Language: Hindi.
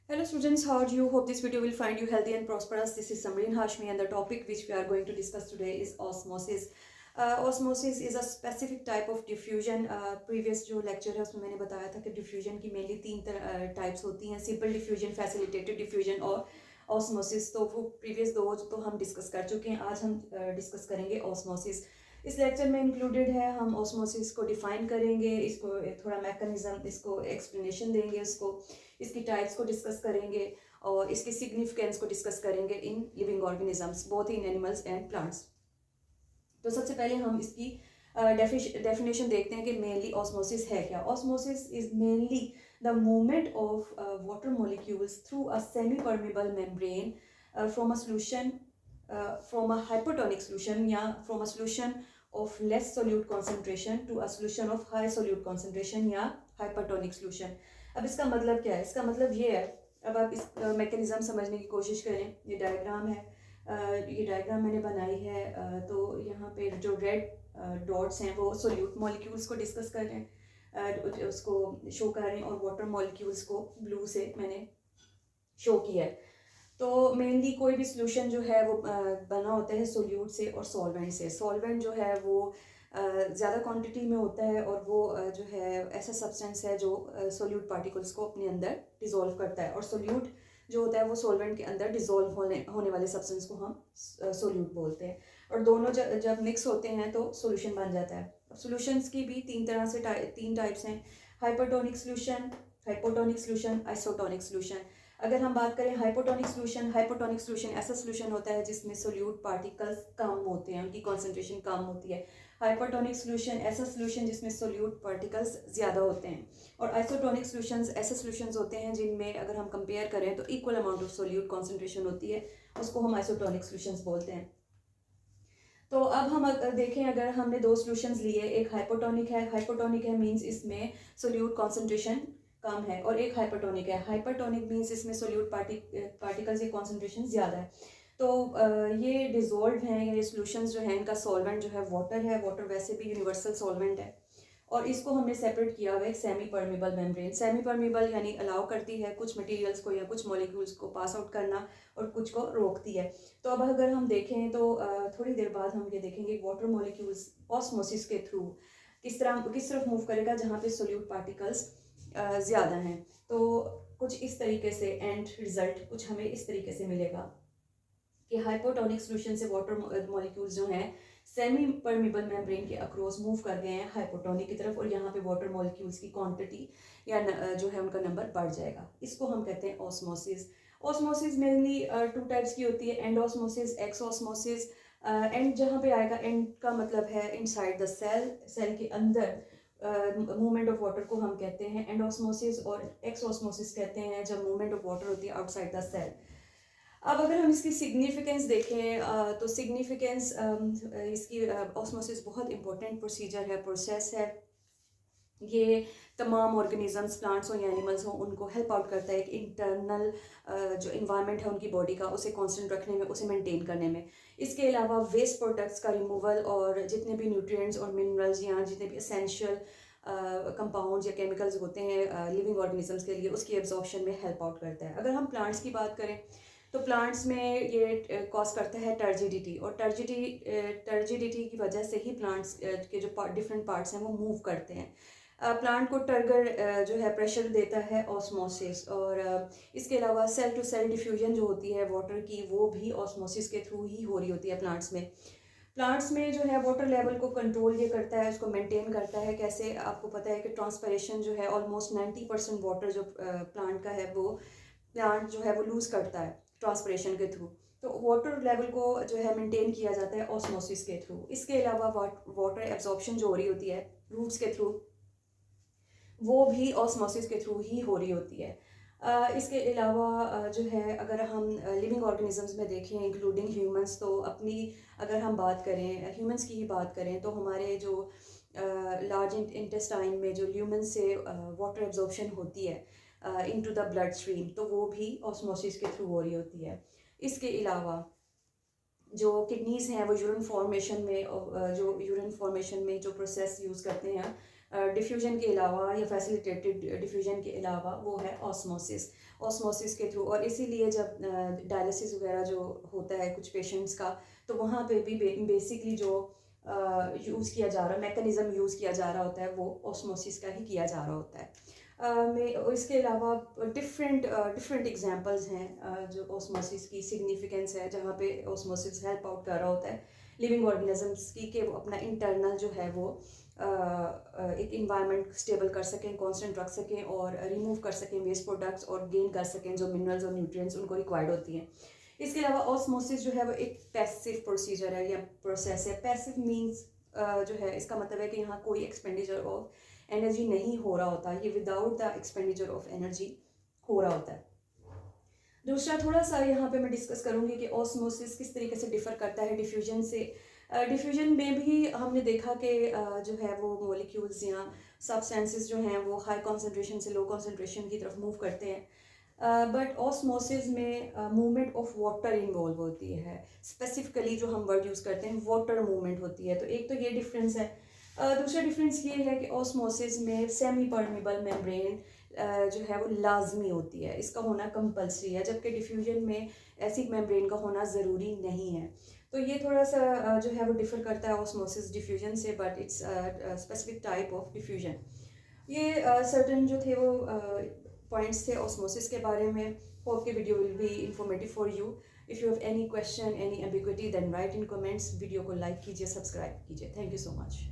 Hello students, how are you? Hope this video will find you healthy and prosperous. This is Samreen Hashmi and the topic which we are going to discuss today is osmosis. Osmosis is a specific type of diffusion. Previous जो lecture है उसमें मैंने बताया था कि diffusion की mainly तीन types होती हैं, simple diffusion, facilitated diffusion और osmosis. तो वो previous दो तो हम discuss कर चुके हैं. आज हम discuss करेंगे osmosis. इस लेक्चर में इंक्लूडेड है हम ऑस्मोसिस को डिफाइन करेंगे, इसको थोड़ा मैकेनिज्म, इसको एक्सप्लेनेशन देंगे, इसको इसकी टाइप्स को डिस्कस करेंगे और इसकी सिग्निफिकेंस को डिस्कस करेंगे in living organisms, both in animals and plants. तो सबसे पहले हम इसकी डेफिनेशन देखते हैं कि मेनली ऑस्मोसिस है क्या। Osmosis is mainly the movement of water molecules through a semi permeable membrane from a solution, from a hypotonic solution या from a solution of less solute concentration to a solution of high solute concentration या hypertonic solution। अब इसका मतलब क्या है? इसका मतलब ये है, अब आप इस मैकेनिज्म समझने की कोशिश करें। ये डायग्राम है, ये डायग्राम मैंने बनाई है। तो यहाँ पे जो रेड डॉट्स हैं वो सोल्यूट मॉलिक्यूल्स को डिस्कस कर रहे हैं, उसको शो कर रहे हैं, और वाटर मॉलिक्यूल्स को ब्लू से मैंने शो किया है। तो मेनली कोई भी सोल्यूशन जो है वो बना होता है सोल्यूट से और सॉल्वेंट से। सॉल्वेंट जो है वो ज़्यादा क्वांटिटी में होता है और वो जो है ऐसा सब्सटेंस है जो सोल्यूट पार्टिकल्स को अपने अंदर डिज़ोल्व करता है, और सोल्यूट जो होता है वो सॉल्वेंट के अंदर डिज़ोल्व होने वाले सब्सटेंस को हम सोल्यूट बोलते हैं। और दोनों जब मिक्स होते हैं तो सोल्यूशन बन जाता है। अब सोल्यूशंस की भी तीन तरह से तीन टाइप्स हैं: hypertonic solution, hypotonic solution, isotonic solution. अगर हम बात करें हाइपोटोनिक सोल्यूशन ऐसा सोल्यूशन होता है जिसमें सोल्यूट पार्टिकल्स कम होते हैं, उनकी कॉन्सेंट्रेशन कम होती है। हाइपोटोनिक सोल्यूशन ऐसा सोल्यूशन जिसमें सोल्यूट पार्टिकल्स ज़्यादा होते हैं। और आइसोटोनिक सोल्यूशंस ऐसे सोल्यूशंस होते हैं जिनमें अगर हम कंपेयर करें तो equal amount of solute concentration होती है, उसको हम आइसोटोनिक सोल्यूशंस बोलते हैं। तो अब हम अगर देखें, अगर हमने दो सॉल्यूशंस लिए, एक हाइपोटोनिक है मींस इसमें सोल्यूट कॉन्सेंट्रेशन कम है, और एक हाइपरटोनिक मींस इसमें सोल्यूट पार्टिकल्स की कॉन्सेंट्रेशन ज़्यादा है। तो ये डिज़ोल्व हैं, ये सॉल्यूशंस जो हैं इनका सॉल्वेंट जो है वाटर वैसे भी यूनिवर्सल सॉल्वेंट है। और इसको हमने सेपरेट किया हुआ है एक semi permeable membrane. Semi permeable यानी अलाउ करती है कुछ मटेरियल्स को या कुछ मॉलिक्यूल्स को पास आउट करना, और कुछ को रोकती है। तो अब अगर हम देखें तो थोड़ी देर बाद हम ये देखेंगे वाटर मॉलिक्यूल्स ऑस्मोसिस के थ्रू किस तरफ मूव करेगा जहाँ पे सोल्यूट पार्टिकल्स ज़्यादा हैं। तो कुछ इस तरीके से एंड रिजल्ट कुछ हमें इस तरीके से मिलेगा कि हाइपोटोनिक सोल्यूशन से वाटर मॉलिक्यूल्स जो हैं सेमी परमेबल मेम्ब्रेन के अक्रॉस मूव कर गए हैं हाइपोटोनिक की तरफ, और यहाँ पे वाटर मॉलिक्यूल्स की क्वांटिटी या जो है उनका नंबर बढ़ जाएगा। इसको हम कहते हैं osmosis. Osmosis mainly two types की होती है, and osmosis, x osmosis. And जहाँ पे आएगा, एंड का मतलब है इनसाइड द सेल, सेल के अंदर मूवमेंट ऑफ वाटर को हम कहते हैं एंड ऑस्मोसिस, और एक्स ऑस्मोसिस कहते हैं जब मूवमेंट ऑफ वाटर होती है आउटसाइड द सेल। अब अगर हम इसकी सिग्निफिकेंस देखें तो सिग्निफिकेंस इसकी ऑस्मोसिस बहुत इंपॉर्टेंट प्रोसीजर है, प्रोसेस है। ये तमाम ऑर्गेनिजम्स, प्लांट्स हो या एनिमल्स हो, उनको हेल्प आउट करता है एक इंटरनल जो इन्वायरमेंट है उनकी बॉडी का, उसे कांस्टेंट रखने में, उसे मेंटेन करने में। इसके अलावा वेस्ट प्रोडक्ट्स का रिमूवल और जितने भी न्यूट्रिएंट्स और मिनरल्स या जितने भी एसेंशियल कंपाउंड्स या केमिकल्स होते हैं लिविंग ऑर्गेनिजम्स के लिए, उसकी एब्जॉर्प्शन में हेल्प आउट करता है। अगर हम प्लांट्स की बात करें तो प्लांट्स में ये कॉज करता है टर्जिडिटी, और टर्जिडिटी की वजह से ही प्लांट्स के जो डिफरेंट पार्ट्स हैं वो मूव करते हैं। प्लांट को टर्गर जो है प्रेशर देता है ऑस्मोसिस, और इसके अलावा सेल टू सेल डिफ्यूजन जो होती है वाटर की, वो भी ऑस्मोसिस के थ्रू ही हो रही होती है प्लांट्स में। प्लांट्स में जो है वाटर लेवल को कंट्रोल ये करता है, उसको मेंटेन करता है। कैसे? आपको पता है कि ट्रांसपरेशन जो है ऑलमोस्ट 90% वाटर जो प्लांट का है वो प्लांट जो है वो लूज़ करता है ट्रांसपरेशन के थ्रू। तो वाटर लेवल को जो है मेंटेन किया जाता है ऑस्मोसिस के थ्रू। इसके अलावा वाटर एब्जॉर्प्शन जो हो रही होती है रूट्स के थ्रू, वो भी ऑस्मोसिस के थ्रू ही हो रही होती है। इसके अलावा जो है अगर हम लिविंग ऑर्गेनिजम्स में देखें इंक्लूडिंग ह्यूमंस, तो अपनी अगर हम बात करें ह्यूमंस की ही बात करें तो हमारे जो लार्ज इंटेस्टाइन में जो ल्यूमन से वाटर एब्जॉर्प्शन होती है इनटू द ब्लड स्ट्रीम, तो वो भी ऑस्मोसिस के थ्रू हो रही होती है। इसके अलावा जो किडनीज़ हैं वो यूरिन फॉर्मेशन में जो प्रोसेस यूज़ करते हैं डिफ्यूजन के अलावा या फैसिलिटेटेड डिफ्यूजन के अलावा वो है ऑस्मोसिस। ऑस्मोसिस के थ्रू, और इसीलिए जब डायलिसिस वगैरह जो होता है कुछ पेशेंट्स का, तो वहाँ पे भी बेसिकली जो यूज़ किया जा रहा मैकेनिज़्म यूज़ किया जा रहा होता है वो ऑस्मोसिस का ही किया जा रहा होता है। इसके अलावा डिफरेंट एग्जांपल्स हैं जो ऑस्मोसिस की सिग्निफिकेंस है, जहाँ पे ऑस्मोसिस हेल्प आउट कर रहा होता है लिविंग ऑर्गेनिजम्स की, कि वो अपना इंटरनल जो है वो एक इन्वायरमेंट स्टेबल कर सकें, कांस्टेंट रख सकें और रिमूव कर सकें वेस्ट प्रोडक्ट्स और गेन कर सकें जो मिनरल्स और न्यूट्रिएंट्स उनको रिक्वायर्ड होती हैं। इसके अलावा ऑस्मोसिस जो है वो एक पैसिव प्रोसीजर है या प्रोसेस है। पैसिव मीन्स जो है इसका मतलब है कि यहाँ कोई एक्सपेंडिचर ऑफ एनर्जी नहीं हो रहा होता, ये without the expenditure of energy हो रहा होता है। दूसरा थोड़ा सा यहाँ पे मैं डिस्कस करूँगी कि ऑस्मोसिस किस तरीके से डिफ़र करता है डिफ्यूजन से। डिफ्यूजन में भी हमने देखा कि जो है वो मॉलिक्यूल्स या सब्सटेंसेस जो हैं वो हाई कॉन्सेंट्रेशन से लो कॉन्सेंट्रेशन की तरफ मूव करते हैं, बट ऑस्मोसिस में मूवमेंट ऑफ वाटर इन्वॉल्व होती है। स्पेसिफिकली जो हम वर्ड यूज़ करते हैं वाटर मूवमेंट होती है, तो एक तो ये डिफरेंस है। दूसरा डिफरेंस ये है कि ऑस्मोसिस में सेमी परमेबल मेम्ब्रेन जो है वो लाजमी होती है, इसका होना कंपलसरी है, जबकि डिफ्यूजन में ऐसी मेम्ब्रेन का होना ज़रूरी नहीं है। तो ये थोड़ा सा जो है वो डिफ़र करता है ऑस्मोसिस डिफ्यूजन से, but it's specific type of diffusion. ये सर्टन जो थे वो पॉइंट्स थे ऑस्मोसिस के बारे में। होप के video will be informative for you. If you have any question, any ambiguity, then write in comments. Video को लाइक कीजिए, सब्सक्राइब कीजिए। Thank you so much.